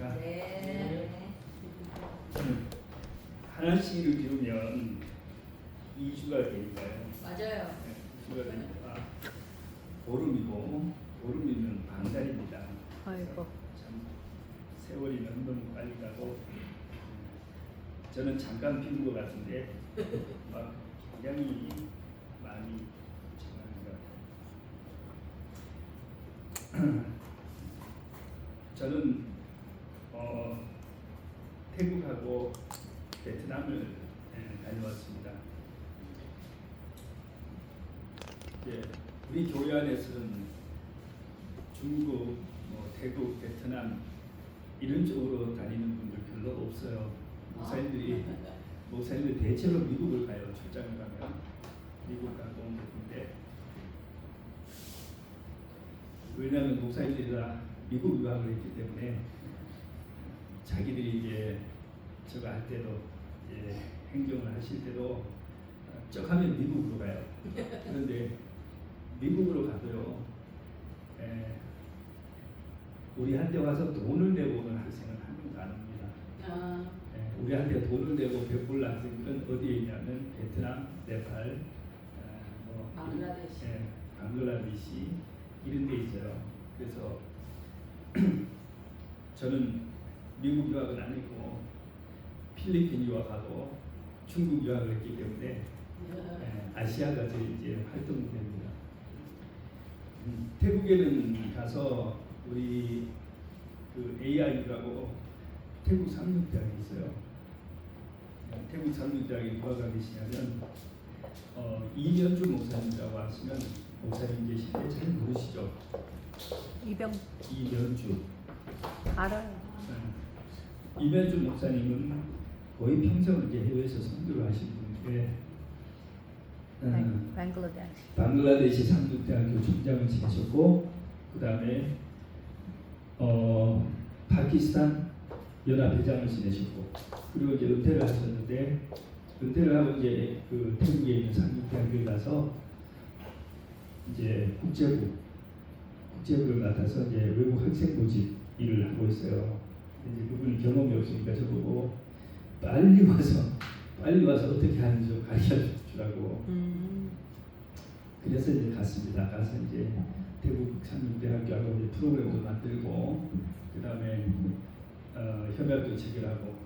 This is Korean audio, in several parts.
안녕하십니까? 네. 하나씩을 비우면 2주가 되니까요. 맞아요. 2주가 되니까 보름이고 보름이면 반달입니다. 아이고. 참 세월이 너무 빨리 가고 저는 잠깐 비운 것 같은데 막 굉장히 많이 지나는 것 같아요. 저는 태국하고 베트남을 다녀왔습니다. 우리 교회 안에서는 중국, 태국, 베트남 이런 쪽으로 다니는 분들 별로 없어요. 목사님들이 대체로 미국을 가요. 출장을 가면 미국 가고 오는데 왜냐하면 목사님들이 다 미국 유학을 했기 때문에 자기들이 이제 저거 할 때도 이제 행정을 하실 때도 쩍하면 미국으로 가요. 그런데 미국으로 가도요. 우리한테 와서 돈을 내고 오는 학생은 한 명도 안 옵니다. 우리한테 돈을 내고 배울 학생들은 어디에 있냐면 베트남, 네팔, 방글라데시. 방글라데시 이런 데 있어요. 그래서 저는 미국 유학은 아니고 필리핀 유학하고 중국 유학을 했기 때문에 아시아가 제 이제 활동됩니다. 태국에는 가서 우리 그 AI라고 태국 상륙대학이 있어요. 태국 상륙대학에 누가 가 계시냐면 이면주 목사님이라고 하시면 목사님 계신데 잘 모르시죠? 이면주 알아요. 이면주 목사님은 거의 평생을 이제 해외에서 선교를 하신 분인데 방글라데시 상륙대학교 총장을 지내셨고 그 다음에 파키스탄 연합회장을 지내셨고 그리고 이제 은퇴를 하셨는데 은퇴를 하고 이제 그 태국에 있는 상륙대학교에 가서 이제 국제부를 맡아서 이제 외국 학생 모집 일을 하고 있어요. 이제 그분이 경험이 없으니까 저보고 빨리 와서 어떻게 하는지 좀 가르쳐 주라고. 그래서 이제 갔습니다. 가서 이제 태국 상륙대학교하고 이제 프로그램도 만들고 그 다음에 협약도 체결하고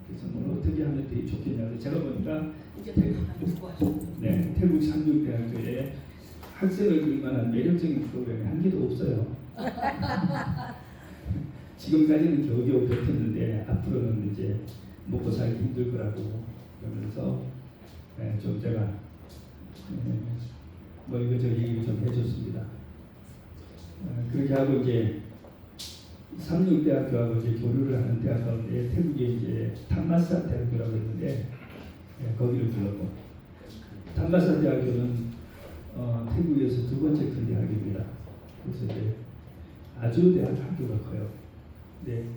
그래서 뭐 어떻게 하면 되게 좋겠냐. 제가 보니까 태국 상륙대학교에 학생을 들 만한 매력적인 프로그램이 한 개도 없어요. 지금까지는 겨우겨우 버텼는데 앞으로는 이제 먹고 살기 힘들 거라고 그러면서 좀 제가 뭐 이거저거 얘기를 좀 해줬습니다. 그렇게 하고 이제 상륙대학교하고 이제 교류를 하는 대학 가운데 태국에 이제 탐마산 대학교라고 있는데 거기를 들렀고 탐마산 대학교는 태국에서 두 번째 큰 대학입니다. 그래서 이제 아주 대학 학교가 커요. 근데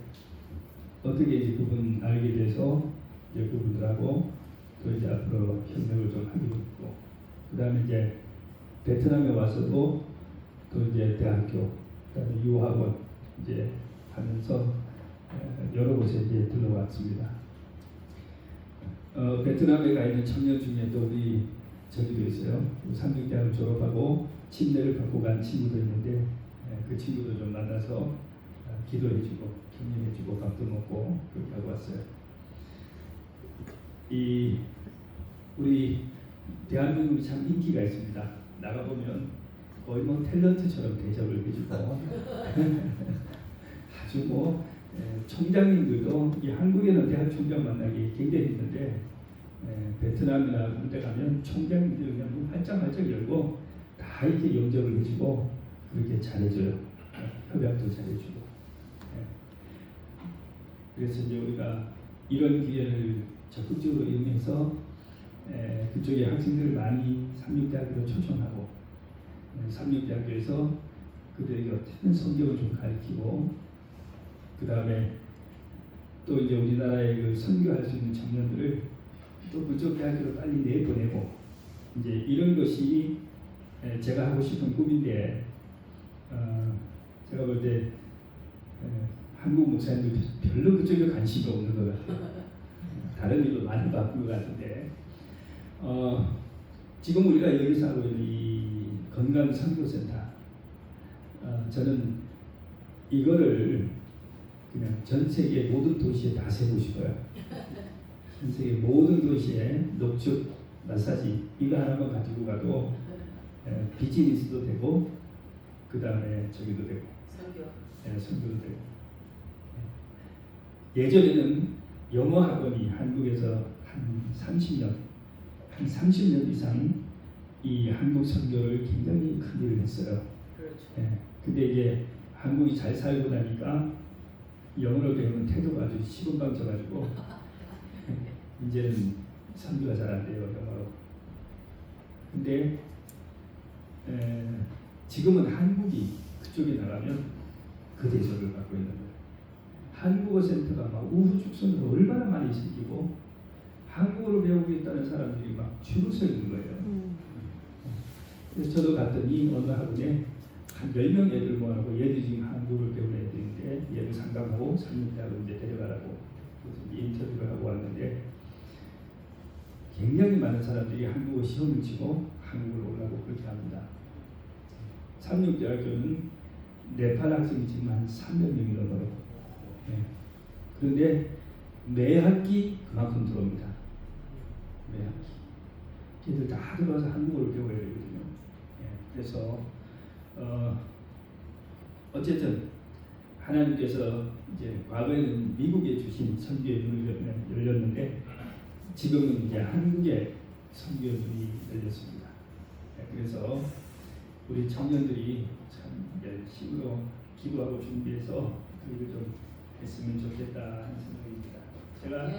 어떻게 이제 그분 알게 돼서 이제 그분들하고 또 이제 앞으로 협력을 좀 하기로 했고 그 다음에 이제 베트남에 와서도 또 이제 대학교 그다음에 유학원 이제 하면서 여러 곳에 이제 들러왔습니다. 베트남에 가 있는 청년 중에 또 우리 저기도 있어요. 상륙대학을 졸업하고 침례를 받고 간 친구도 있는데 그 친구도 좀 만나서 기도해주고 격려해주고 밥도 먹고 그렇게 하고 왔어요. 우리 대한민국이 참 인기가 있습니다. 나가 보면 거의 뭐 탤런트처럼 대접을 해주고 아주 뭐 총장님들도 이 한국에는 대학 총장 만나기 굉장히 힘든데 베트남이나 그런 데 가면 총장님들 그냥 활짝활짝 열고 다 이렇게 영접을 해주고 그렇게 잘해줘요. 협약도 잘해주고. 그래서 이제 우리가 이런 기회를 적극적으로 이용해서 그쪽에 학생들을 많이 상륙대학교로 초청하고 상륙대학교에서 그들에게 어떤 성경을 좀 가르치고 그 다음에 또 이제 우리나라에 그 선교할 수 있는 청년들을 또 그쪽 대학교로 빨리 내보내고 이제 이런 것이 제가 하고 싶은 꿈인데 제가 볼 때 한국 목사님들 별로 그쪽에 관심이 없는 것 같아요. 다른 일로 많이 바쁜 것 같은데 지금 우리가 여기서 하고 있는 이 건강 선교센터 저는 이거를 그냥 전 세계 모든 도시에 다 세우고 싶어요. 전 세계 모든 도시에 녹축 마사지 이거 하나만 가지고 가도 비즈니스도 되고 그 다음에 저기도 되고 선교도 되고 예전에는 영어 학원이 한국에서 한 30년 이상 이 한국 선교를 굉장히 큰 일을 했어요. 그렇죠. 근데 이제 한국이 잘 살고 나니까 영어를 배우는 태도가 아주 시금방져가지고 이제는 선교가 잘 안 돼요, 영어로. 근데 지금은 한국이 그쪽에 나가면 그 대접을 받고 있는 거예요. 한국어 센터가 막 우후죽순으로 얼마나 많이 생기고 한국어를 배우겠다는 사람들이 막 줄을 서 있는 거예요. 그래서 저도 갔더니 어느 학원에 한 10명 애들 모아놓고 얘들이 지금 한국어를 배우는 애들인데 얘를 상담하고 상륙대학을 이제 데려가라고 그래서 인터뷰를 하고 왔는데 굉장히 많은 사람들이 한국어 시험을 치고 한국을 오라고 그렇게 합니다. 상륙대학교는 네팔 학생이 지금 한 300명이 넘어요. 그런데 매 학기 그만큼 들어옵니다. 매 학기. 걔들 다 들어와서 한국어를 배워야 되거든요. 그래서 어쨌든 하나님께서 이제 과거에는 미국에 주신 선교의 문이 열렸는데 지금은 이제 한국의 선교의 문이 열렸습니다. 그래서 우리 청년들이 참 열심으로 기도하고 준비해서 그걸 좀 했으면 좋겠다 하는 생각입니다. 제가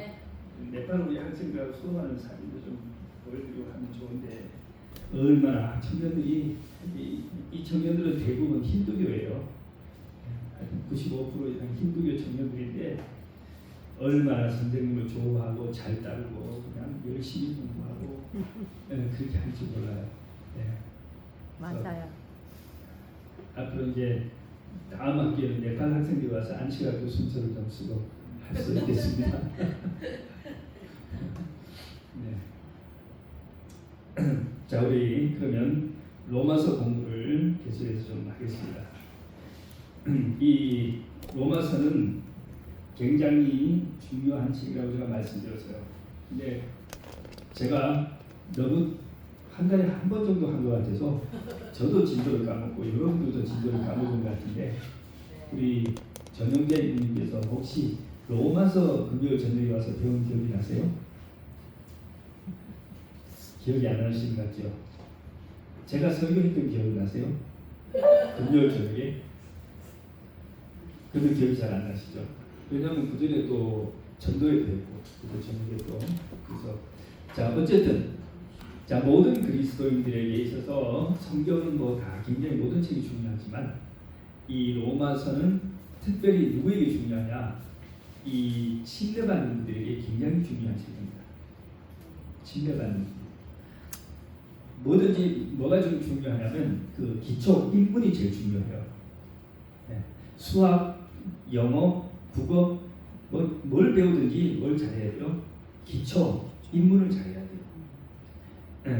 네팔 우리 학생들하고 수업하는 사진도 좀 보여드리고 하면 좋은데 얼마나 청년들이 이 청년들은 대부분 힌두교예요. 95% 이상 힌두교 청년들인데 얼마나 선생님을 좋아하고 잘 따르고 그냥 열심히 공부하고 그렇게 할지 몰라요. 맞아요. 앞으로 이제 다음 학기에는 네팔 학생들이 와서 안치학교 순서를 좀 쓰고 할 수 있겠습니다. 자, 우리 그러면 로마서 공부를 계속해서 좀 하겠습니다. 이 로마서는 굉장히 중요한 책이라고 제가 말씀드렸어요. 근데 제가 너무 한 달에 한 번 정도 한 것 같아서 저도 진도를 까먹고 여러분들도 진도를 까먹은 것 같은데 우리 전영재 님께서 혹시 로마서 금요일 저녁에 와서 배운 기억이 나세요? 기억이 안 나시는 것 같죠? 제가 설교했던 기억이 나세요? 금요일 저녁에? 그래도 기억이 잘 안 나시죠? 왜냐하면 그 전에 또 전도회도 했고 그 저녁에 또 그래서 자 어쨌든 자 모든 그리스도인들에게 있어서 성경은 뭐 다 굉장히 모든 책이 중요하지만 이 로마서는 특별히 누구에게 중요하냐? 이 침례받는 분들에게 굉장히 중요한 책입니다. 침례받는 분들. 뭐든지 뭐가 좀 중요하냐면 그 기초 인문이 제일 중요해요. 수학, 영어, 국어 뭘 배우든지 뭘 잘해야 돼요? 기초 인문을 잘해야 돼요.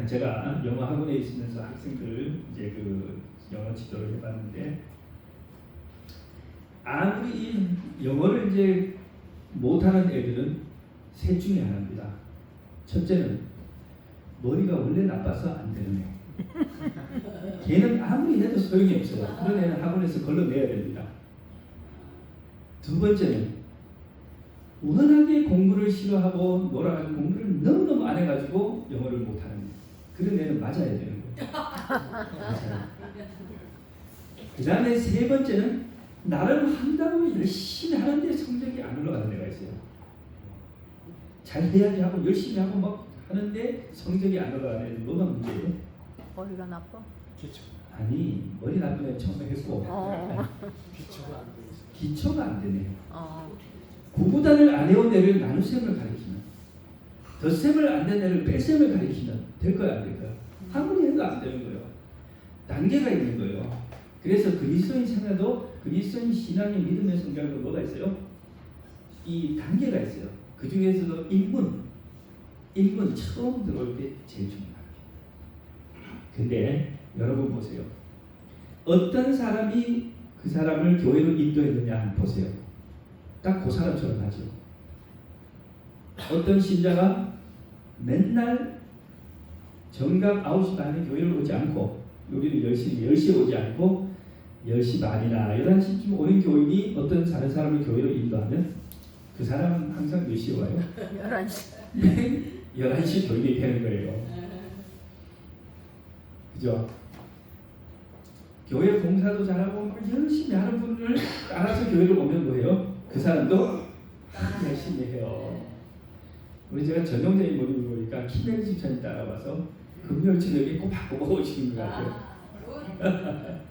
제가 영어 학원에 있으면서 학생들 이제 그 영어 지도를 해봤는데 아무리 영어를 이제 못하는 애들은 셋 중에 하나입니다. 첫째는 머리가 원래 나빠서 안 되는 애. 걔는 아무리 해도 소용이 없어요. 그런 애는 학원에서 걸러내야 됩니다. 두 번째는 워낙에 공부를 싫어하고 뭐라고 공부를 너무너무 안 해가지고 영어를 못하는 애. 그런 애는 맞아야 되는 거예요. 그 다음에 세 번째는 나름 한다고 열심히 하는데 성적이 안 올라가는 애가 있어요. 잘 해야지 하고 열심히 하고 막 하는데 성적이 안 올라가는 애는 뭐가 문제예요? 머리가 나빠? 아니 머리 나쁜 애 처음에 했고 기초가 안 되네. 구구단을 안 해온 애를 나눗셈을 가리키면 덧셈을 안 된 애를 뺄셈을 가리키면 될 거야 안 될 거야? 아무리 해도 안 되는 거예요. 단계가 있는 거예요. 그래서 그리스도인 생활도 그리스도인 신앙의 믿음의 성장도 뭐가 있어요? 이 단계가 있어요. 그 중에서도 1분 처음 들어올 때 제일 중요합니다. 근데 여러분 보세요. 어떤 사람이 그 사람을 교회로 인도했느냐 한번 보세요. 딱 그 사람처럼 하죠. 어떤 신자가 맨날 정각 9시 반에 교회를 오지 않고 우리는 10시에 오지 않고 10시 반이나 11시쯤 오는 교인이 어떤 다른 사람을 교회로 인도하면 그 사람은 항상 몇 시에 와요? 11시. 11시 교인이 되는 거예요. 그죠? 교회 봉사도 잘하고 막 열심히 하는 분을 따라서 교회를 오면 뭐예요? 그 사람도 열심히 해요. 우리 제가 전형적인 모습을 보니까 김혜리 집사님 따라와서 금요일 저녁에 꼭 바꾸고 오시는 것 같아요.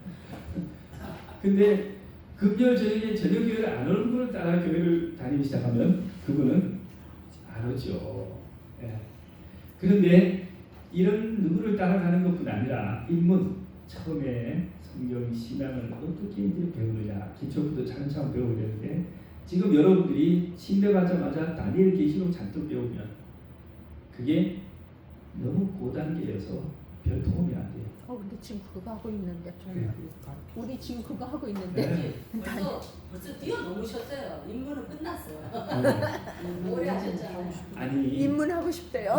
근데 금요일 저녁에 저녁 교회를 안 오는 분을 따라 교회를 다니기 시작하면 그분은 안 오죠. 예. 그런데 이런 누구를 따라가는 것뿐 아니라 인문 처음에 성경 신앙을 어떻게 이제 배우느냐 기초부터 차근차근 배우게 되는데 지금 여러분들이 침대 받자마자 다니엘 계시록 잔뜩 배우면 그게 너무 고단계여서 별 도움이 안 돼요. 근데 지금 그거 하고 있는데. 네. 우리 지금 그거 하고 있는데. 네. 벌써 뛰어넘으셨어요. 임무는 끝났어요. 아니, 오래 하셨잖아요. 아니 입문하고 싶대요.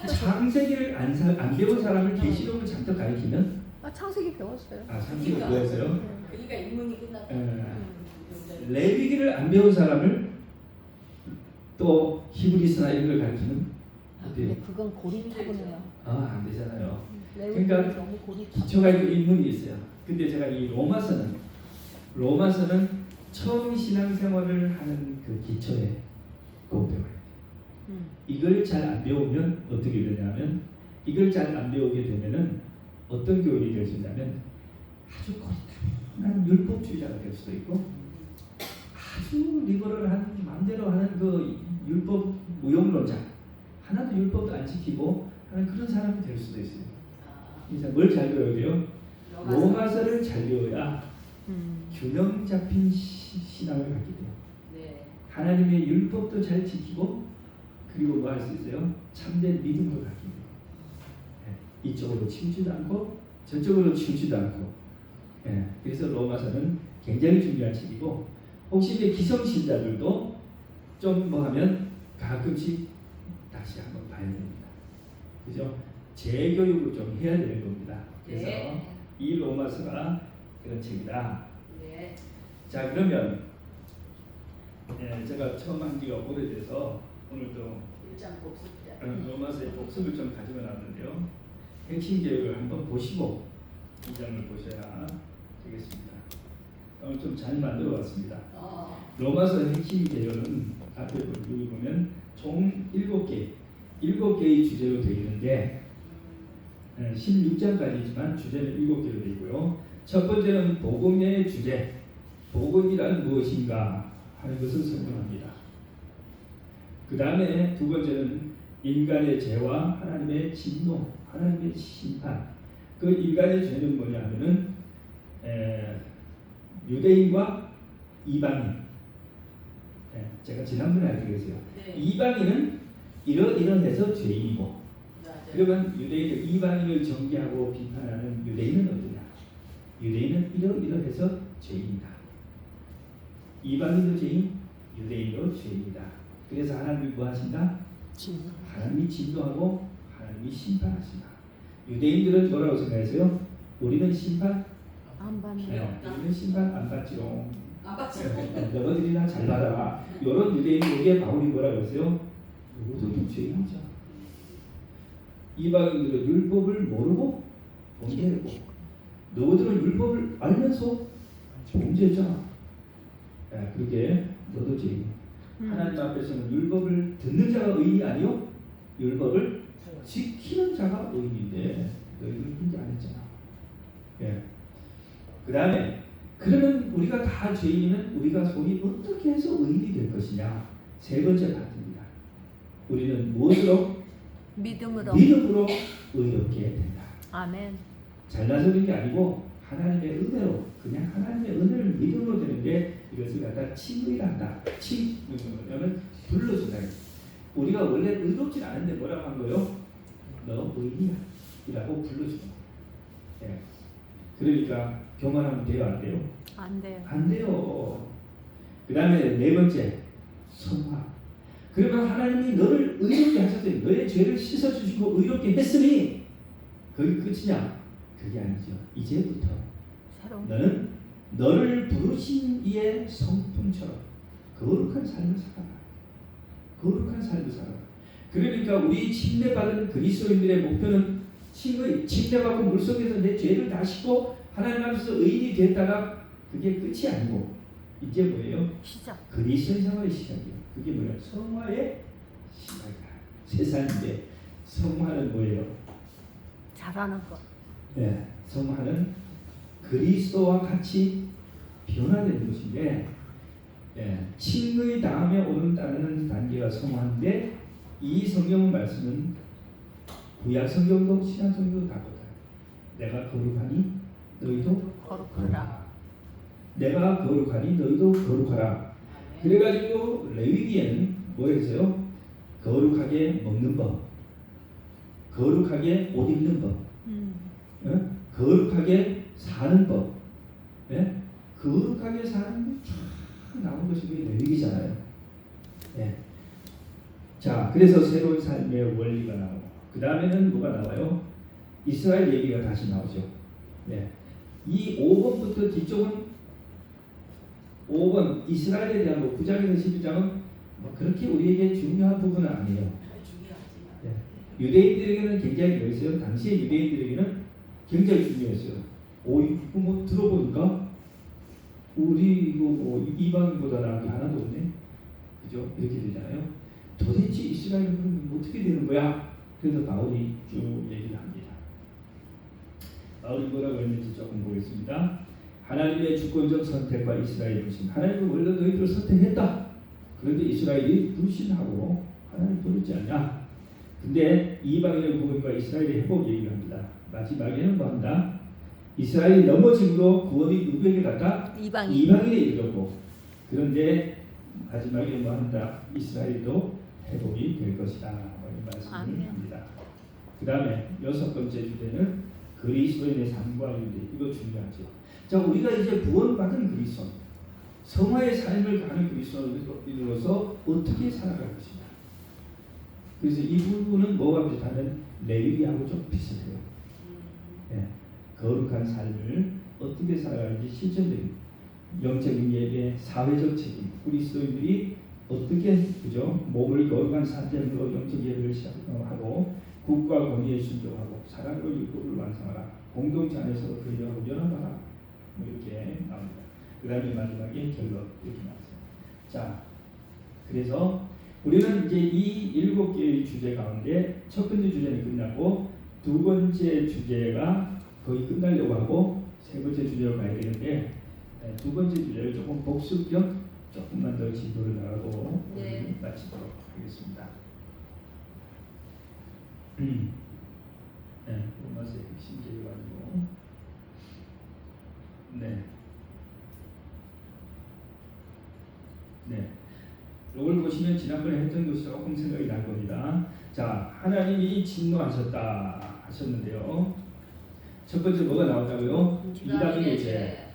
창세기를 안 배운 사람을 계시록을 잔뜩 가르치면 창세기 배웠어요. 창세기 배웠어요. 그러니까 임문이 끝났다. 레위기를 안 배운 사람을 또 히브리서나 이런 걸 가르치면 근데 그건 고리타분해요. 안 되잖아요. 레위기는 그러니까 너무 고리타분. 기초가 있고 인문이 있어요. 근데 제가 이 로마서는 처음 신앙생활을 하는 그 기초에 꼭 배워요. 이걸 잘 안 배우면 어떻게 되냐면 이걸 잘 안 배우게 되면은 어떤 교육이 될 수 있냐면 아주 고리타분한 율법주의자가 될 수도 있고 아주 리버럴한 마음대로 하는 그 율법 무용론자 하나도 율법도 안 지키고 하는 그런 사람이 될 수도 있어요. 그래서 뭘 잘 배워야 돼요? 로마서를 잘 배워야 균형 잡힌 신앙을 갖게 돼요. 네. 하나님의 율법도 잘 지키고 그리고 뭐 할 수 있어요? 참된 믿음도 갖게 돼요. 네. 이쪽으로 치우지도 않고 저쪽으로 치우지도 않고. 네. 그래서 로마서는 굉장히 중요한 책이고 혹시 이제 기성신자들도 좀 뭐 하면 가끔씩 다시 한번 봐야 됩니다. 그죠? 재교육을 좀 해야 되는 겁니다. 그래서 네. 이 로마서가 그런 책이다. 네. 자 그러면 제가 처음 한 지가 오래돼서 오늘도 일장 복습자. 로마서의 복습을 좀 가지고 나왔는데요. 핵심 계획을 한번 보시고 이 장을 보셔야 되겠습니다. 오늘 좀 잘 만들어 왔습니다. 로마서 핵심 계획은 앞에 여기 보면 총 7개의 주제로 되어 있는데 16장까지지만 주제는 7개로 되어 있고요. 첫 번째는 복음의 주제, 복음이란 무엇인가 하는 것을 설명합니다. 그 다음에 두 번째는 인간의 죄와 하나님의 진노, 하나님의 심판. 그 인간의 죄는 뭐냐 하면은 유대인과 이방인. 제가 지난번에 알려드렸어요. 네. 이방인은 이러해서 죄인이고 맞아요. 그러면 유대인들 이방인을 정죄하고 비판하는 유대인은 어떠냐? 유대인은 이러해서 죄인이다. 이방인도 죄인, 유대인도 죄인이다. 그래서 하나님이 뭐 하신다? 하나님이 진노하고 하나님이 심판하신다. 유대인들은 뭐라고 생각했어요? 우리는 심판 안 받네. 우리는 심판 안 받지롱. 안 받지. 너희들이나 잘 받아라. 이런 유대인에게 바울이 뭐라고 했어요? 너희들도 죄인이죠. 이방인들은 율법을 모르고 범죄했고 너희들은 율법을 알면서 범죄했잖아. 그렇게 너도 죄인. 하나님 앞에서는 율법을 듣는 자가 의인이 아니요 율법을 지키는 자가 의인인데 너희들은 그렇게 안 했잖아. 그 다음에 그러면 우리가 다 죄인이면 우리가 속이 어떻게 해서 의인이 될 것이냐. 세 번째 파트입니다. 우리는 무엇으로? 믿음으로. 믿음으로 의롭게 된다. 아멘. 잘나서 그런 게 아니고 하나님의 은혜로 그냥 하나님의 은혜를 믿음으로 되는데 이것을 갖다 칭의라 한다. 칭의는 불러준다. 우리가 원래 의롭진 않은데 뭐라고 한 거예요? 너 의인이야 이라고 불러주는 거예요. 예. 그러니까 교만하면 돼요, 안 돼요? 안 돼요. 안 돼요. 그 다음에 네 번째, 성화. 그러면 하나님이 너를 의롭게 하셨더니 너의 죄를 씻어주시고 의롭게 했으니 거기 끝이냐? 그게 아니죠. 이제부터 새로운 너는 너를 부르신 이의 성품처럼 거룩한 삶을 살아라. 거룩한 삶을 살아라. 그러니까 우리 침례받은 그리스도인들의 목표는 침례받고 물속에서 내 죄를 다 씻고 하나님 앞에서 의인이 됐다가 그게 끝이 아니고 이제 뭐예요? 시작. 그리스도인 생활의 시작이에요. 그게 뭐예요? 성화의 시작이다. 세상인데 성화는 뭐예요? 잘하는 거. 네, 성화는 그리스도와 같이 변화되는 것인데, 칭의 다음에 오는 따르는 단계가 성화인데 이 성경 말씀은 구약 성경도 신약 성경도 다 똑같아요. 내가 거룩하니 너희도 거룩하라. 내가 거룩하니 너희도 거룩하라. 그래가지고 레위기에는 뭐 했어요? 거룩하게 먹는 법, 거룩하게 옷 입는 법, 거룩하게 사는 법, 거룩하게 사는 법 쫙 나온 것이 레위기잖아요. 자, 그래서 새로운 삶의 원리가 나오고 그 다음에는 뭐가 나와요? 이스라엘 얘기가 다시 나오죠. 이 5번부터 뒤쪽은 5번 이스라엘에 대한 거 9장에서 11장은 뭐 그렇게 우리에게 중요한 부분은 아니에요. 중요하지. 유대인들에게는 굉장히 뭐였어요? 당시의 유대인들에게는 굉장히 중요했어요. 이거 뭐 들어보니까 우리 이거 뭐 이방인보다 나은 게 하나도 없네. 그죠? 이렇게 되잖아요. 도대체 이스라엘은 어떻게 되는 거야? 그래서 바울이 쭉 얘기를 합니다. 바울이 뭐라고 했는지 조금 보겠습니다. 하나님의 주권적 선택과 이스라엘 불신. 하나님은 원래 너희들을 선택했다. 그런데 이스라엘이 불신하고 하나님 부르지 않냐. 근데 이방인의 구원과 이스라엘의 회복 얘기를 합니다. 마지막에는 뭐 한다? 이스라엘이 넘어짐으로 구원이 누구에게 갔다? 이방인에 이르고. 그런데 마지막에 뭐 한다? 이스라엘도 회복이 될 것이다. 이런 말씀을 합니다. 그 다음에 6번째 주제는 그리스도인의 삶과 윤리. 이거 중요하죠. 자, 우리가 이제 구원받은 그리스도, 성화의 삶을 가는 그리스도인으로서 어떻게 살아갈 것이냐. 그래서 이 부분은 뭐가 비슷하면 레위기하고 좀 비슷해요. 거룩한 삶을 어떻게 살아가는지 실천적인 영적인 예배, 사회적 책임, 그리스도인들이 어떻게 그죠? 몸을 거룩한 삶으로 영적 예배를 시작하고 국가 권위에 순종하고 사랑으로 율법을 완성하라. 공동체 안에서 그리하고 연합하라. 뭐 이렇게 나옵니다. 그 다음에 마지막에 결론 이렇게 나왔어요. 자, 그래서 우리는 이제 이 7개의 주제 가운데 첫 번째 주제는 끝나고 두 번째 주제가 거의 끝나려고 하고 세 번째 주제로 가야 되는데 두 번째 주제를 조금 복습 겸 조금만 더 진도를 나가고 마치도록 하겠습니다. 로마서의 핵심적이 가지고 이걸 보시면 지난번에 했던 것이 조금 생각이 날 겁니다. 자, 하나님이 진노하셨다 하셨는데요. 첫 번째 뭐가 나왔다고요? 이방인의 죄.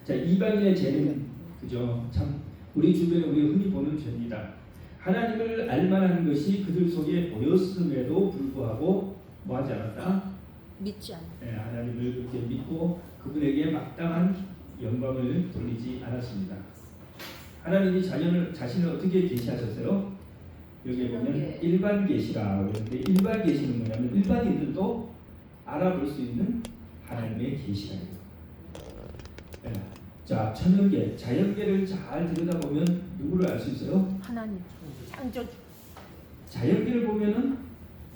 자, 이방인의 죄는 그죠? 참 우리 주변에 우리가 흔히 보는 죄입니다. 하나님을 알만한 것이 그들 속에 보였음에도 불구하고 뭐 하지 않았다? 믿지 않아. 하나님을 그렇게 믿고 그분에게 마땅한 영광을 돌리지 않았습니다. 하나님이 자신을 어떻게 계시하셨어요? 여기에 보면 일반 계시라 그러는데 일반 계시는 뭐냐면 일반인들도 알아볼 수 있는 하나님의 계시라예요. 자, 천연계, 자연계를 잘 들여다보면 누구를 알 수 있어요? 하나님, 창조주. 자연계를 보면은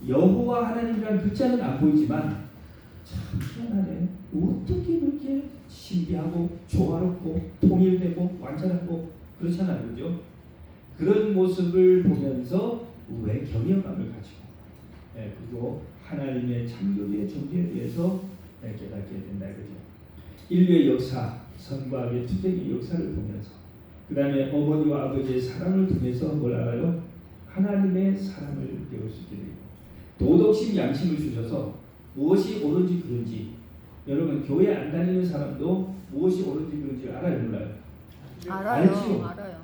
여호와 하나님이라는 글자는 안 보이지만 참 희한하네. 어떻게 그렇게 신비하고 조화롭고 통일되고 완전하고 그렇잖아요, 그죠? 그런 모습을 보면서 우리의 경외감을 가지고, 그리고 하나님의 창조의 존재에 대해서 깨닫게 된다, 그죠? 인류의 역사, 선과 악의 투쟁의 역사를 보면서 그 다음에 어머니와 아버지의 사랑을 통해서 뭘 알아요? 하나님의 사랑을 배울 수 있게 되고 도덕심 양심을 주셔서 무엇이 옳은지 그른지 여러분 교회 안 다니는 사람도 무엇이 옳은지 그른지 알아요 몰라요? 알아요. 알지요. 알아요.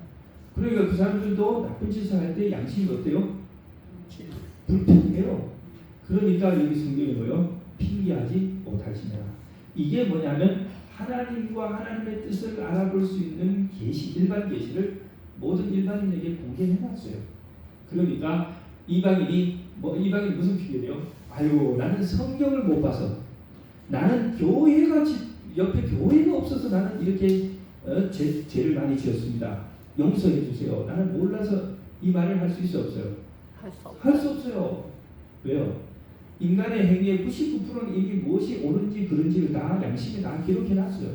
그러니까 그 사람들도 나쁜 짓을 할 때 양심이 어때요? 불평해요. 그러니까 여기 성경에 뭐요? 핑계하지 못하시느라. 이게 뭐냐면 하나님과 하나님의 뜻을 알아볼 수 있는 계시, 일반 계시를 모든 일반인에게 공개해놨어요. 그러니까 이방인이 무슨 핑계래요? 아유 나는 성경을 못 봐서 나는 교회가 옆에 교회가 없어서 나는 이렇게 죄를 많이 지었습니다. 용서해 주세요. 나는 몰라서 이 말을 할 수 있어 없어요? 할 수 없어요. 왜요? 인간의 행위의 99%는 이미 무엇이 옳은지 그른지를 다 양심에 다 기록해놨어요.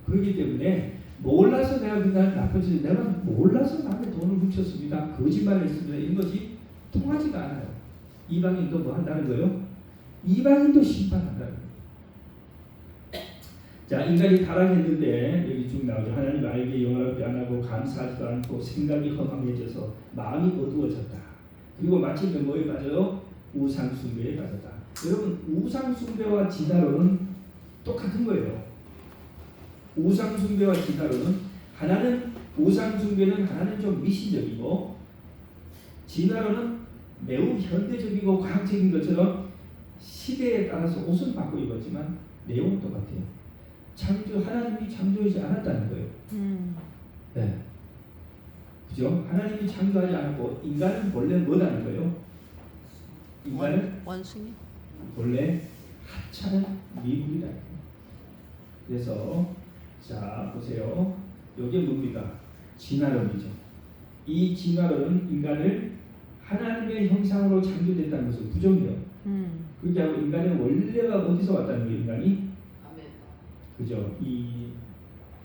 그렇기 때문에 몰라서 내가 그날 나쁜 짓을 내가 몰라서 남의 돈을 훔쳤습니다. 거짓말을 했습니다. 이런 것이 통하지가 않아요. 이방인도 뭐 한다는 거예요? 이방인도 심판한다는 거예요. 자, 인간이 타락했는데 여기 쭉 나오죠. 하나님 알기에 영화롭지 않고 감사하지도 않고 생각이 허망해져서 마음이 어두워졌다. 그리고 마침내 뭐에 빠져요? 우상숭배에 빠졌다. 여러분 우상숭배와 진화론은 똑같은 거예요. 우상숭배와 진화론은 우상숭배는 하나는 좀 미신적이고 진화론은 매우 현대적이고 과학적인 것처럼 시대에 따라서 옷은 바꿔 입었지만 내용은 똑같아요. 하나님이 창조하지 않았다는 거예요. 네. 그죠? 하나님이 창조하지 않았고 인간은 원래 뭐라는 거예요? 인간은 원숭이. 원래 하찮은 미물이라는 거예요. 그래서 자 보세요. 이게 뭡니까? 진화론이죠. 이 진화론은 인간을 하나님의 형상으로 창조됐다는 것을 부정해요. 그렇게 하고 인간의 원래가 어디서 왔다는 거예요? 인간이 그죠?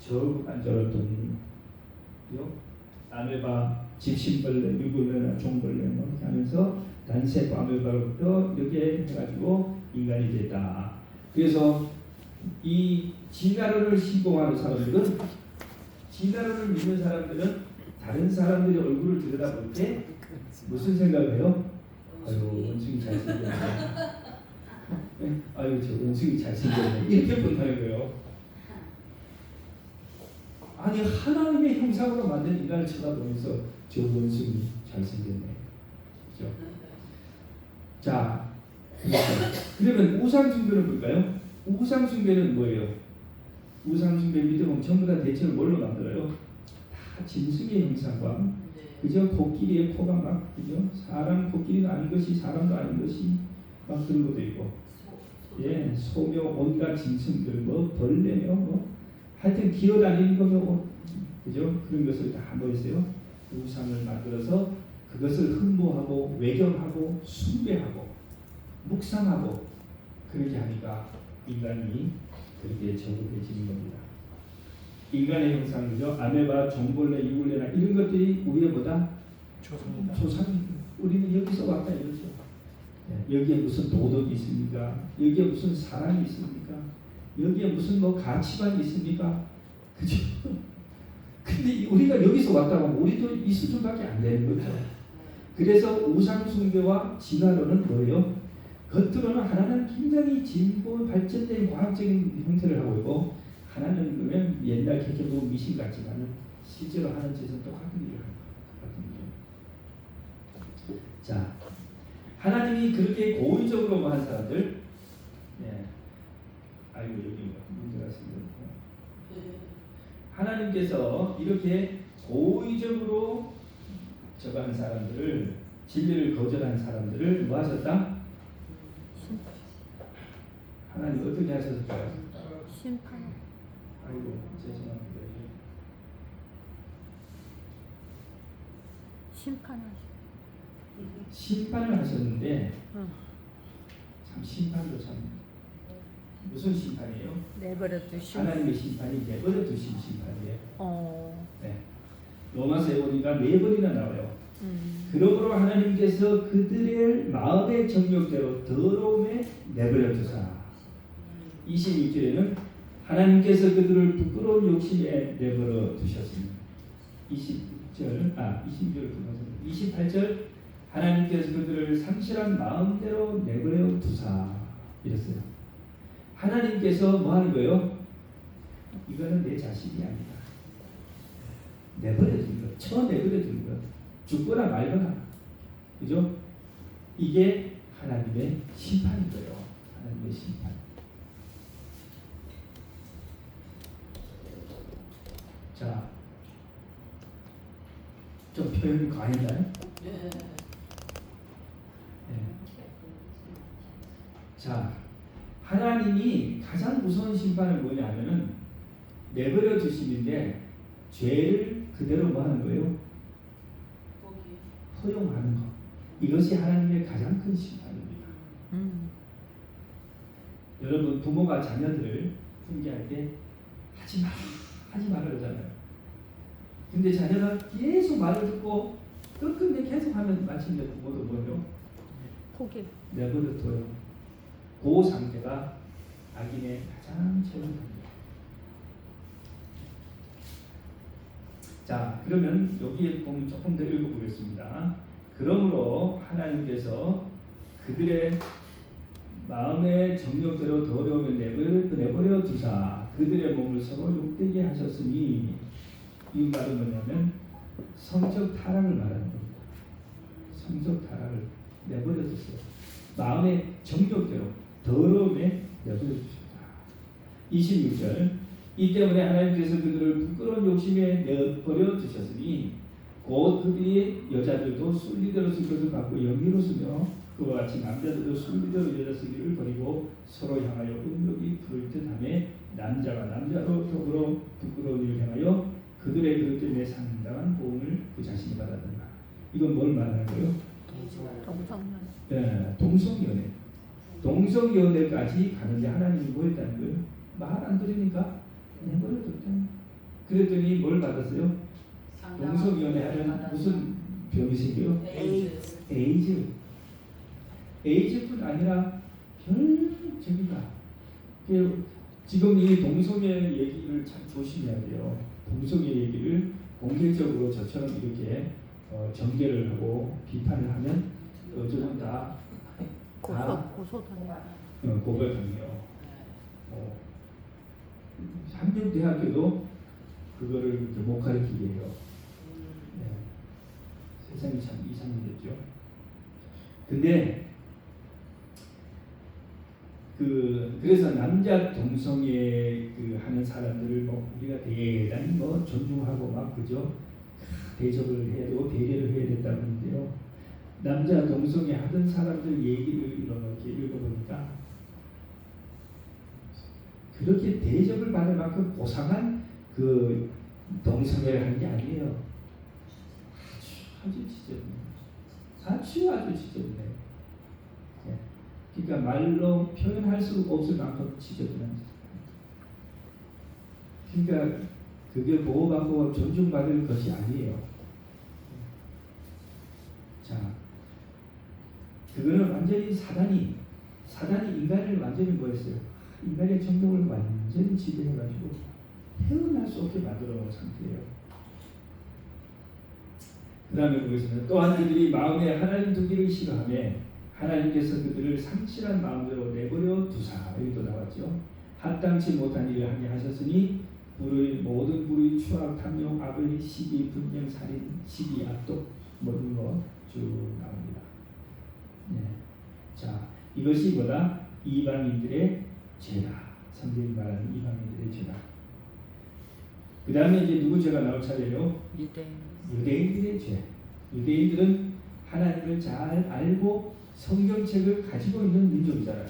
저런 돈, 그죠? 아메바, 집신벌레, 유골레나 종벌레 뭐 이렇게 하면서 단세포 아메바로부터 이렇게 해가지고 인간이 됐다. 그래서 이 진화론을 신봉하는 사람들은 진화론을 믿는 사람들은 다른 사람들의 얼굴을 들여다볼 때 무슨 생각을 해요? 아유 원숭이 잘생겼네. 아유 저 원숭이 잘생겼네. 이렇게 본다는 거예요. 아니 하나님의 형상으로 만든 인간을 쳐다보면서 저 원숭이 잘생겼네. 그렇죠? 자, 그러면 우상숭배는 뭘까요? 우상숭배는 뭐예요? 우상숭배 밑에 보면 전부 다 대체로 뭘로 만들어요? 다 짐승의 형상과 그죠? 코끼리의 코가 막 그죠? 사람 코끼리가 아닌 것이 사람도 아닌 것이 막 그런 것도 있고 예, 소며 온갖 짐승들 뭐 벌레며 뭐 하여튼 기어다니는 거며 그죠? 그런 것을 다 뭐였어요? 우상을 만들어서 그것을 흠모하고 외경하고 숭배하고 묵상하고 그렇게 하니까 인간이 그렇게 저급해지는 겁니다. 인간의 형상이죠. 아메바, 종벌레, 유골레나 이런 것들이 우리의 뭐다? 조상. 우리는 여기서 왔다 이거죠. 여기에 무슨 도덕이 있습니까? 여기에 무슨 사랑이 있습니까? 여기에 무슨 뭐 가치관이 있습니까? 그죠? 근데 우리가 여기서 왔다고 하면 우리도 이 수준밖에 안 되는 거죠. 그래서 우상숭배와 진화론은 뭐예요? 겉으로는 하나는 굉장히 진보 발전된 과학적인 형태를 하고 있고 하나는 그러면 옛날 개개보 미신 같지만은 실제로 하는 짓은 똑같은 일을 하는 거예요. 자, 하나님이 그렇게 고의적으로 한 사람들, 네. 아이고 여기 문제가 생겼고 하나님께서 이렇게 고의적으로 저거 한 사람들을 진리를 거절한 사람들을 뭐 하셨다? 하나님 어떻게 하셨을까요? 심판. 아이고 죄송합니다. 심판을 하셨는데 참 심판도 참 무슨 심판이에요? 내버려 두신. 하나님의 심판이 내버려 두신 심판이에요. 네. 로마서에 보니까 4번이나 나와요. 그러므로 하나님께서 그들의 마음의 정욕대로 더러움에 내버려 두사. 26절에는 하나님께서 그들을 부끄러운 욕심에 내버려 두셨으니 20절 28절 하나님께서 그들을 상실한 마음대로 내버려 두사 이랬어요. 하나님께서 뭐 하는 거예요? 이거는 내 자식이 아니다. 내버려 둔 거, 내버려 둔 거. 죽거나 말거나. 그죠? 이게 하나님의 심판인 거예요. 하나님의 심판. 자, 좀 표현이 과했나요? 네. 네. 자, 하나님이 가장 무서운 심판은 뭐냐면은 내버려 두심인데 죄를 그대로 뭐 하는 거예요? 거기. 허용하는 거. 이것이 하나님의 가장 큰 심판입니다. 여러분 부모가 자녀들을 훈계할 때 하지 마 그러잖아요. 근데 자녀가 계속 말을 듣고 끝끝내 계속 하면 마침내 부모도 뭐예요? 포기. 내버려 둬요. 그 상태가 악인의 가장 최후입니다. 자, 그러면 여기에 보면 조금 더 읽어보겠습니다. 그러므로 하나님께서 그들의 마음의 정욕대로 더러우면 내버려 두사 그들의 몸을 서로 욕되게 하셨으니 이 말은 뭐냐면 성적 타락을 말하는 겁니다. 성적 타락을 내버려 두세요. 마음의 정욕대로 더러움에 내버려 두셨다. 26절 이 때문에 하나님께서 그들을 부끄러운 욕심에 내버려 두셨으니 곧 그들이 여자들도 순리대로 쓸 것을 받고 영리로 쓰며 그와 같이 남자들도 순리대로 여자 쓰기를 버리고 서로 향하여 음욕이 부를 듯하며 남자가 남자로 더불어 부끄러운 일을 향하여 그들의 그릇 때문에 상당한 보응을 그 자신이 받았던가. 이건 뭘 말하는 거예요? 동성연. 네, 동성연애. 동성연애까지 가는데 하나님이 뭐 했다는 거예요? 말 안 들으니까 내버려뒀다. 그랬더니 뭘 받았어요? 동성연애 하면 무슨 병이 생겨요? 에이즈. 에이즈뿐 아니라 저기가 지금 이 동성애 얘기를 참 조심해야 돼요. 동성애 얘기를 공개적으로 저처럼 이렇게 전개를 하고 비판을 하면 요즘은 다 고소당해요. 고백하네요. 한국대학교도 그거를 못 가르치게 해요. 네. 세상이 참 이상해졌죠. 근데 그래서 남자 동성애 하는 사람들을 뭐 우리가 대단히 뭐 존중하고 막 그죠? 대접을 해야 되고 배려를 해야 된다고 하는데요. 남자 동성애 하던 사람들 얘기를 이렇게 읽어보니까 그렇게 대접을 받을 만큼 고상한 그 동성애를 하는 게 아니에요. 아주 지저분해. 아주 지저분해. 네. 그러니까 말로 표현할 수 없을 만큼 지저분한. 그러니까 그게 보호받고 존중받을 것이 아니에요. 자, 그거는 완전히 사단이 인간을 완전히 뭐했어요? 인간의 정욕을 완전히 지배해가지고 헤어날 수 없게 만들어 놓은 상태예요. 그 다음에 보겠습니다. 또한 그들이 마음에 하나님 두기를 싫어하며 하나님께서 그들을 상실한 마음대로 내버려 두사. 여기도 나왔죠. 합당치 못한 일을 하게 하셨으니 모든 불의, 추악, 탐욕, 악의, 시기, 분명, 살인, 시기, 악독 모든 거 쭉 나옵니다. 네. 자, 이것이 뭐다? 이방인들의 죄다. 성경이 말하는 이방인들의 죄다. 그 다음에 이제 누구 죄가 나올 차례요? 유대인들의 죄. 유대인들은 하나님을 잘 알고 성경책을 가지고 있는 민족이잖아요.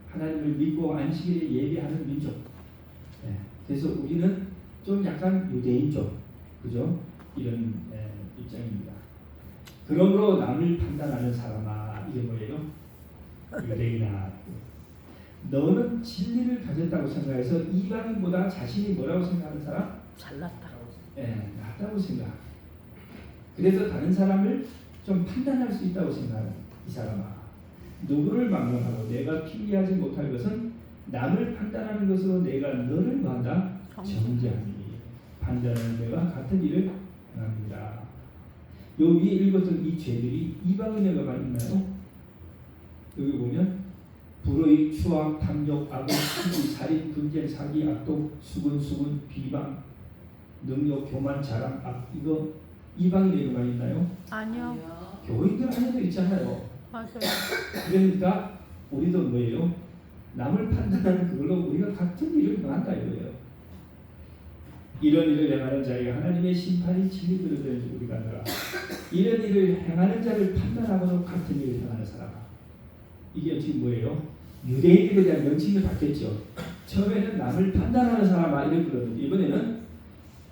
하나님을 믿고 안식일에 예배하는 민족. 네. 그래서 우리는 좀 약간 유대인 쪽, 그죠? 이런 입장입니다. 그러므로 남을 판단하는 사람아, 이게 뭐예요? 유대인아. 너는 진리를 가졌다고 생각해서 이방인보다 자신이 뭐라고 생각하는 사람? 잘났다. 네, 낫다고 생각. 그래서 다른 사람을 좀 판단할 수 있다고 생각하는 이 사람아. 누구를 막론하고 내가 피하지 못할 것은 남을 판단하는 것으로 내가 너를 뭐한다? 정죄하니. 판단하는 내가 같은 일을 행합니다. 요 위에 읽었던 이 죄들이 이방인에게만 있나요? 여기 보면 불의, 추악, 탐욕, 악은, 시기, 살인, 분쟁, 사기, 악독, 수군, 비방, 능욕, 교만, 자랑, 악, 이거 이방인에게만 있나요? 아니요. 교인들 안에도 있잖아요. 맞아요. 그러니까 우리도 뭐예요? 남을 판단하는 그걸로 우리가 같은 일을 행한다 이거예요. 이런 일을 행하는 자에게 하나님의 심판이 진리대로 되는지 우리가 알아. 이런 일을 행하는 자를 판단하고도 같은 일을 행하는 사람. 이게 지금 뭐예요? 유대인들에 대한 명칭이 바뀌었죠. 처음에는 남을 판단하는 사람아 이랬거든요. 이번에는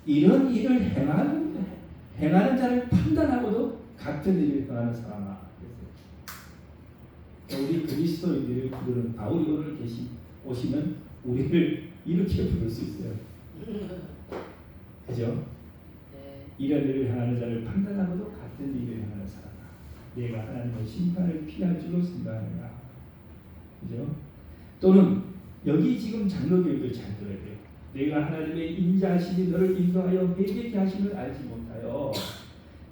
이런 일을 행하는 자를 판단하고도 같은 일을 행하는 사람아. 우리 그리스도인들을 부르는 바울이 오늘 오시면 우리를 이렇게 부를 수 있어요. 그죠? 네. 이런 일을 행하는 자를 판단하고도 같은 일을 행하는 사람아. 내가 하나님의 심판을 피할 줄로 생각하느냐. 그죠? 또는 여기 지금 장로교육을 잘 들어야 돼요. 내가 하나님의 인자하심이 너를 인도하여 회개케 하심을 알지 못하여.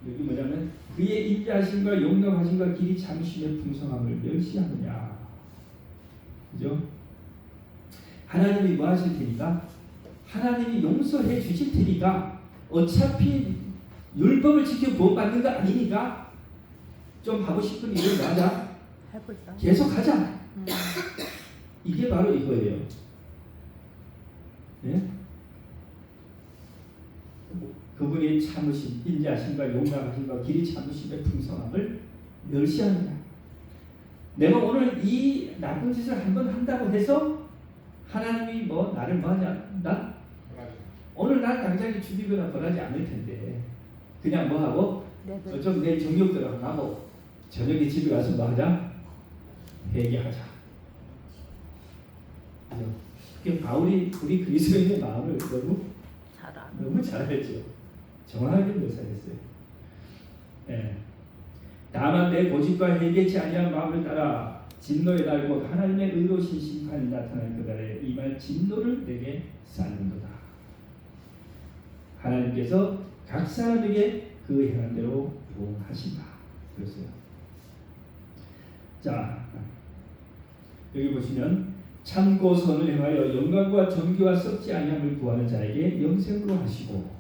여기 뭐냐면 그의 인자하심과 용납하심과 길이 참으심의 풍성함을 멸시하느냐. 그죠? 하나님이 뭐 하실 테니까? 하나님이 용서해 주실 테니까 어차피 율법을 지켜 구원받는 거 아니니까 좀 하고 싶은 일을 하자. 해보자. 계속 하자. 이게 바로 이거예요. 네? 그분의 참으심, 인자하심과 용납하심과 길이 참으심의 풍성함을 멸시하느냐. 내가 오늘 이 나쁜 짓을 한번 한다고 해서 하나님이 뭐 나를 뭐 하냐? 오늘 날 당장 죽이거나 벌하지 않을 텐데 그냥 뭐 하고 좀 내 정욕대로 하고 저녁에 집에 가서 뭐 하자? 회개하자. 그게 바울이 우리 그리스도인의 마음을 너무 잘 알죠. 정확하게 묘사했어요. 예. 다만 내 고집과 회개치 아니한 마음을 따라 진노에 달고 하나님의 의로우신 심판이 나타날 그날에 이 말 진노를 내게 쌓는도다. 하나님께서 각 사람에게 그 행한 대로 보응하신다. 그랬어요. 자, 여기 보시면 참고 선을 행하여 영광과 존귀와 썩지 아니함을 구하는 자에게 영생으로 하시고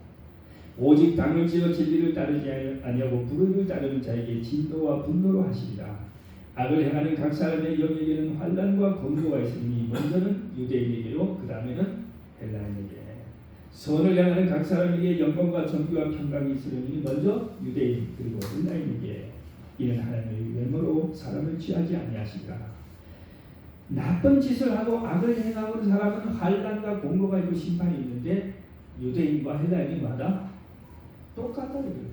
오직 당을 지어 진리를 따르지 아니하고 불의를 따르는 자에게 진노와 분노로 하시리라. 악을 행하는 각 사람의 영에게는 환난과 공고가 있으니 먼저는 유대인에게요 그 다음에는 헬라인에게. 선을 행하는 각 사람에게 영광과 존귀와 평강이 있으려니 먼저 유대인 그리고 헬라인에게. 이는 하나님의 외모로 사람을 취하지 아니하시리라. 나쁜 짓을 하고 악을 행하는 사람은 환난과 공고가 있고 심판이 있는데 유대인과 헬라인이 마다 똑같다 이거예요.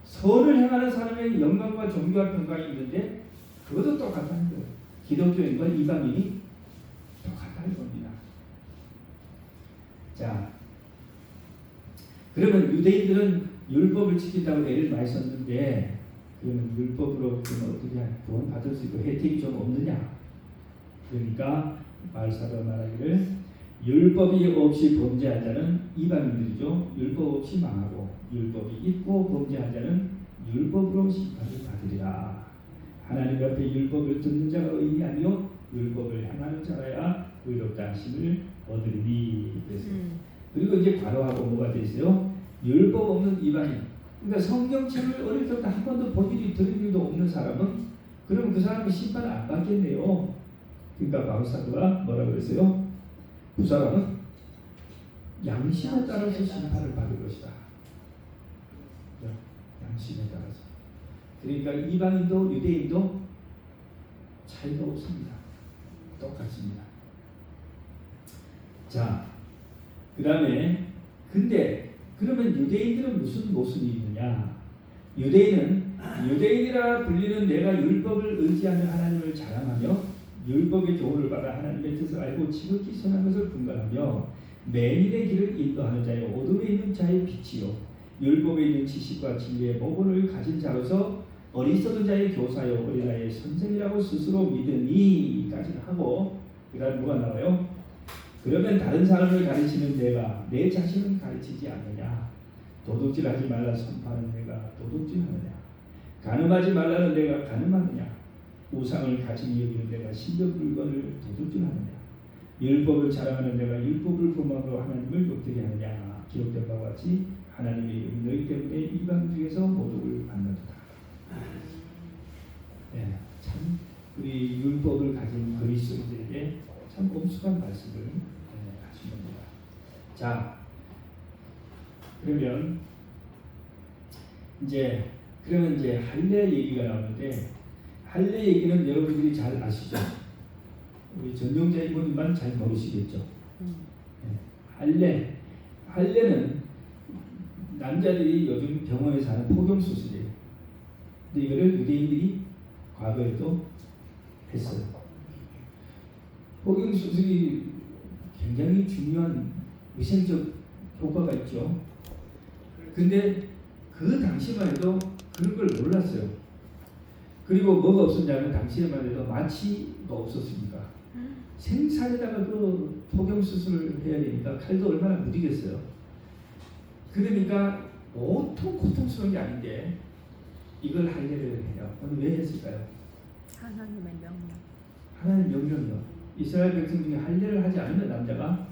선을 행하는 사람의 영광과 존귀와 평강이 있는데 그것도 똑같다는 거예요. 기독교인과 이방인이 똑같다는 겁니다. 자, 그러면 유대인들은 율법을 지킨다고 애를 많이 썼는데 그러면 율법으로 그러면 어떻게 구원 받을 수 있고 혜택이 좀 없느냐? 그러니까 말사가 말하기를 율법이 없이 범죄한 자는 이방인들이죠. 율법 없이 망하고 율법이 있고 범죄한 자는 율법으로 심판을 받으리라. 하나님 앞에 율법을 듣는 자가 의인이 아니요 율법을 행하는 자라야 의롭다 하심을 얻으리니. 그리고 이제 바로하고 뭐가 돼 있어요? 율법 없는 이방인. 그러니까 성경책을 어릴 때부터 한 번도 본 일이 들은 일도 없는 사람은 그러면 그 사람이 심판을 안 받겠네요. 그러니까 바울사도가 뭐라고 그랬어요? 그 사람은 양심에 따라서 심판을 받을 것이다. 양심에 따라서. 그러니까 이방인도 유대인도 차이가 없습니다. 똑같습니다. 자, 그 다음에 근데 그러면 유대인들은 무슨 모습이 있느냐? 유대인이라 불리는 내가 율법을 의지하는 하나님을 자랑하며 율법의 교훈을 받아 하나님의 뜻을 알고 지극히 선한 것을 분간하며 매일의 길을 인도하는 자의 어둠에 있는 자의 빛이요 율법에 있는 지식과 진리의 모본을 가진 자로서 어리석은 자의 교사요 어린아이의 선생이라고 스스로 믿으니까지는 하고 그다음 뭐가 나와요? 그러면 다른 사람을 가르치는 내가 내 자신을 가르치지 않느냐? 도둑질하지 말라 선포하는 내가 도둑질하느냐? 간음하지 말라는 내가 간음하느냐? 우상을 가진 여기는 내가 신적 물건을 도둑질하느냐? 율법을 자랑하는 내가 율법을 범함으로 하나님을 욕되게 하느냐? 기록된 바와 같이 하나님의 이름이 너희 때문에 이방 중에서 모독을 받는다. 네, 참 우리 율법을 가진 그리스도인들에게 참 엄숙한 말씀을 하신 겁니다. 자, 그러면 이제 할례 얘기가 나오는데 할례 얘기는 여러분들이 잘 아시죠? 우리 전용자 이모님만 잘 모르시겠죠? 네, 할례는 남자들이 요즘 병원에서 하는 포경 수술이에요. 근데 이거를 유대인들이 과거에도 했어요. 포경 수술이 굉장히 중요한 위생적 효과가 있죠. 근데 그 당시만 해도 그런 걸 몰랐어요. 그리고 뭐가 없었냐면 당시에만 해도 마취가 없었으니까 생살에다가 그 포경 수술을 해야 되니까 칼도 얼마나 무디겠어요. 그러니까 보통 고통스러운 게 아닌데 이걸 할례를 해요. 왜 했을까요? 하나님의 명령. 하나님 명령이요. 이스라엘 백성 중에 할례를 하지 않으면 남자가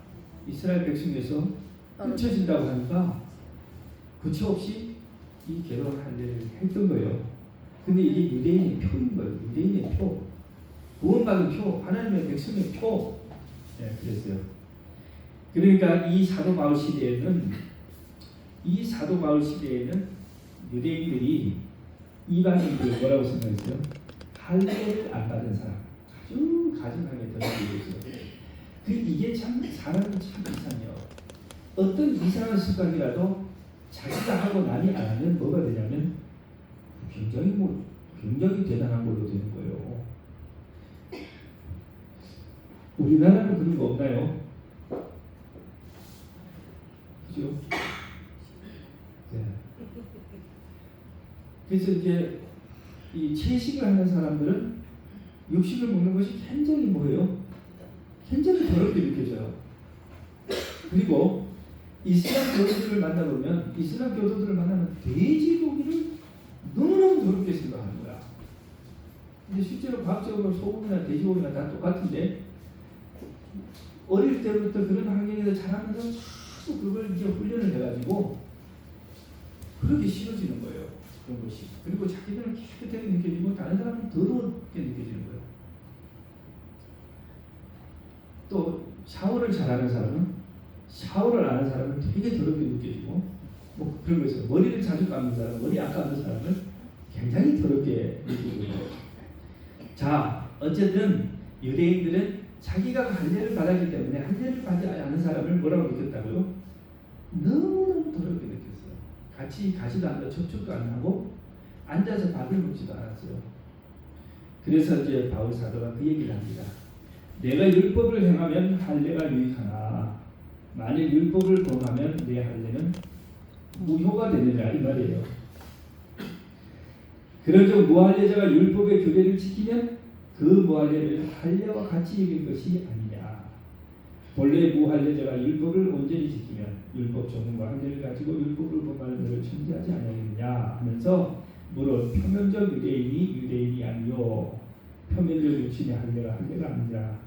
이스라엘 백성에서 흩어진다고 하니까 그치 없이 이 결혼 할례를 했던 거예요. 근데 이게 유대인의 표인 거예요. 유대인의 표. 구원받은 표. 하나님의 백성의 표. 네, 그랬어요. 그러니까 이 사도 바울 시대에는 유대인들이 이방인들 뭐라고 생각했어요? 할례를 안 받은 사람 아주 가증하게 더럽히고 있어요. 이게 참 사람이 참 이상해요. 어떤 이상한 습관이라도 자기가 하고 남이 안 하면 뭐가 되냐면 굉장히 대단한 걸로 되는 거예요. 우리나라는 그런 거 없나요? 그죠? 네. 그래서 이제 이 채식을 하는 사람들은 육식을 먹는 것이 굉장히 뭐예요? 굉장히 더럽게 느껴져요. 그리고 이슬람 교도들을 만나면 돼지고기를 너무너무 더럽게 생각하는 거야. 근데 실제로 과학적으로 소고기나 돼지고기나 다 똑같은데 어릴 때부터 그런 환경에서 자라면서 자꾸 그걸 이제 훈련을 해가지고 그렇게 싫어지는 거예요. 그런 것이. 그리고 자기들은 깨끗하게 느껴지고 다른 사람은 더럽게 느껴지는 거예요. 또 샤워를 잘하는 사람은 샤워를 안 하는 사람은 되게 더럽게 느껴지고 뭐 그런 거 있어요. 머리를 자주 감는 사람, 머리 안 감는 사람은 굉장히 더럽게 느끼고요. 자, 어쨌든 유대인들은 자기가 할례를 받았기 때문에 할례를 받지 않은 사람을 뭐라고 느꼈다고요? 너무너무 더럽게 느꼈어요. 같이 가지도 않고 접촉도 안 하고 앉아서 밥을 먹지도 않았어요. 그래서 이제 바울 사도가 그 얘기를 합니다. 내가 율법을 행하면 할례가 유익하나 만일 율법을 범하면 내 할례는 무효가 되느냐 이 말이에요. 그런즉 무할례자가 율법의 규례를 지키면 그 무할례를 할례와 같이 여길 것이 아니냐. 본래 무할례자가 율법을 온전히 지키면 율법 조문과 할례를 가지고 율법을 범하는 너를 천지하지 아니하느냐 하면서 물어 표면적 유대인이 아니요 표면적 육신의 할례가 아니라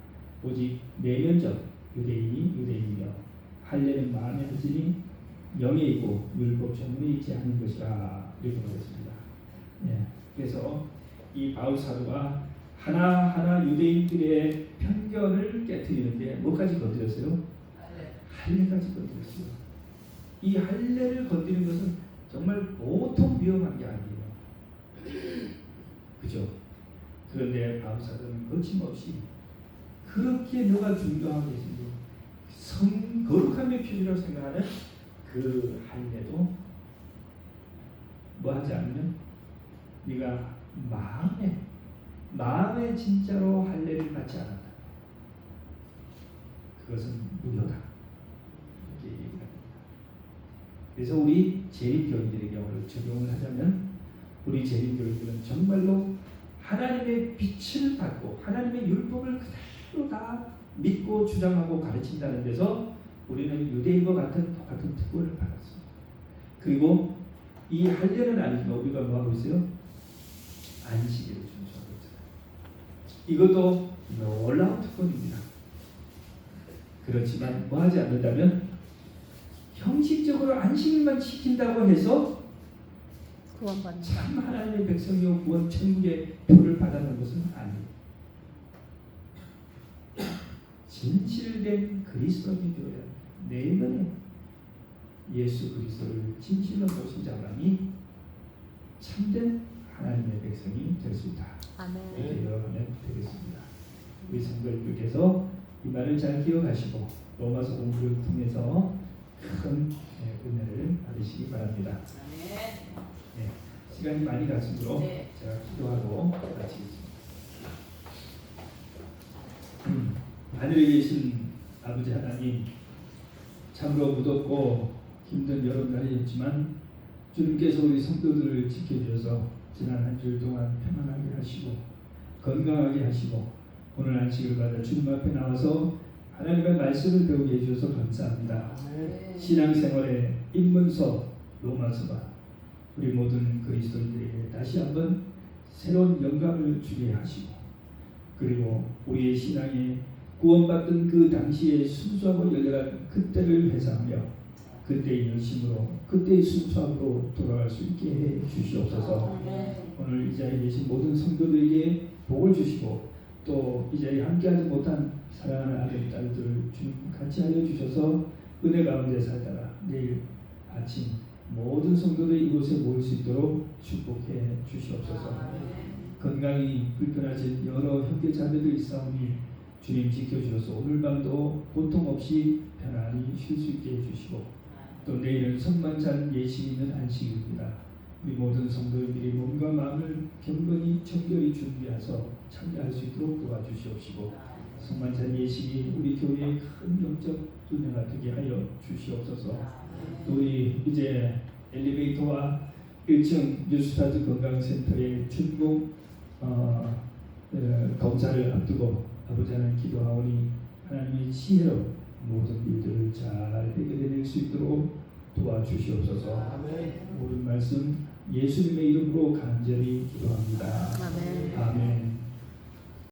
오직 내면적 유대인이며 할례는 마음에 하시니 영에 있고 율법 조문에 있지 않은 것이라 이렇게 말했습니다. 예, 그래서 이 바울 사도가 하나하나 유대인들의 편견을 깨트리는데 뭐까지 건드렸어요? 할례까지 건드렸어요. 이 할례를 건드리는 것은 정말 보통 위험한 게 아니에요. 그죠? 그런데 바울 사도는 거침없이 그렇게 너가 중요하게 거룩함의 표시라고 생각하는 그 할례도 뭐 하지 않으면 네가 마음에 진짜로 할례를 받지 않았다. 그것은 무효다. 이렇게 얘기합니다. 그래서 우리 재림교인들에게 오늘 적용을 하자면 우리 재림교회들은 정말로 하나님의 빛을 받고 하나님의 율법을 그대로 다 믿고 주장하고 가르친다는 데서 우리는 유대인과 같은 똑같은 특권을 받았습니다. 그리고 이 할례는 아니지만 우리가 뭐하고 있어요? 안식일을 준수하고 있잖아요. 이것도 놀라운 특권입니다. 그렇지만 뭐하지 않는다면 형식적으로 안식일만 지킨다고 해서 구원받는다. 참 하나님의 백성이요 구원 천국의 표를 받아는 것은 아니에요. 진실된 그리스도인이 되어야 내면에 예수 그리스도를 진실로 모신 자라니 참된 하나님의 백성이 될 수 있다. 아멘. 이렇게 기억하면 되겠습니다. 우리 성도님들께서 이 말을 잘 기억하시고 로마서 공부를 통해서 큰 은혜를 받으시기 바랍니다. 네, 시간이 많이 갔으므로 네. 제가 기도하고 마치겠습니다. 하늘에 계신 아버지 하나님, 참으로 무덥고 힘든 여름날이었지만 주님께서 우리 성도들을 지켜주셔서 지난 한 주일 동안 평안하게 하시고 건강하게 하시고 오늘 안식을 받아 주님 앞에 나와서 하나님의 말씀을 배우게 해주셔서 감사합니다. 신앙생활의 입문서 로마서가 우리 모든 그리스도인들에게 다시 한번 새로운 영감을 주게 하시고 그리고 우리의 신앙에 구원받던 그 당시의 순수하고 열렬한 그때를 회상하며 그때의 열심으로 그때의 순수함으로 돌아갈 수 있게 해 주시옵소서. 오늘 이 자리에 계신 모든 성도들에게 복을 주시고 또 이 자리에 함께하지 못한 사랑하는 아들 딸들을 주님 같이 하여 주셔서 은혜 가운데 살다가 내일 아침 모든 성도들이 이곳에 모일 수 있도록 축복해 주시옵소서. 건강이 불편하신 여러 형제 자매들이 있사오니 주님 지켜주셔서 오늘 밤도 고통 없이 편안히 쉴 수 있게 해주시고 또 내일은 성만찬 예식이 있는 안식일입니다. 우리 모든 성도들이 몸과 마음을 경건히 정결히 준비해서 참여할 수 있도록 도와주시옵시고 성만찬 예식이 우리 교회의 큰 영적 은혜가 되게 하여 주시옵소서. 또 우리 이제 엘리베이터와 1층 뉴스타트 건강센터의 준공 검사를 앞두고 아버지 하나님 기도하오니 하나님의 지혜로 모든 일들을 잘 해결해낼 수 있도록 도와주시옵소서. 모든 말씀 예수님의 이름으로 간절히 기도합니다. 아멘. 아멘.